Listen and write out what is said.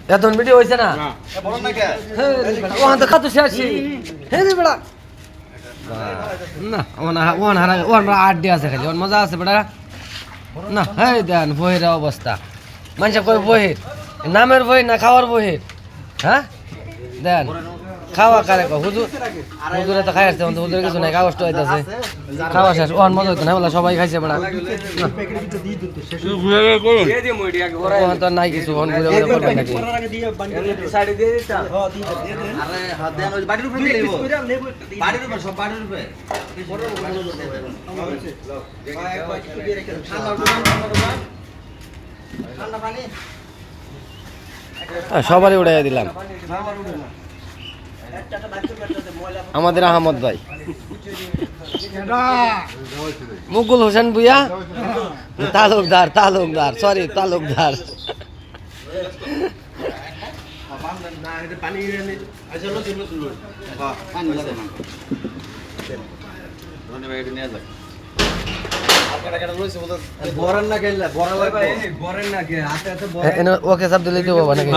এখন ভিডিও হইছে না ওখান তো খাতো শেষ হে রে বেড়া না ওখান হারা ওখান আড্ডি আছে খালি ওখান মজা আছে বেড়া না হ্যাঁ দেন বহির অবস্থা মানুষ কই বহির নামের বই না খাওয়ার বহির হ্যাঁ দেন খাওয়া কারে হুজুর হুজুরে তো খাই আসছে হুজুরে কিছু নাই কাগজটা হইতেছে খাওয়া শেষ ওখান মজা হইতো না বলে সবাই খাইছে বেড়া ওখান তো নাই কিছু ওখান ঘুরে ঘুরে করবেন নাকি সবারই উড়াইয়া দিলাম আমাদের আহমদ ভাই মুকুল হোসেন ভুইয়া তালুকদার তালুকদার সরি তালুকদার ওকে সব দিলে দেবো নাকি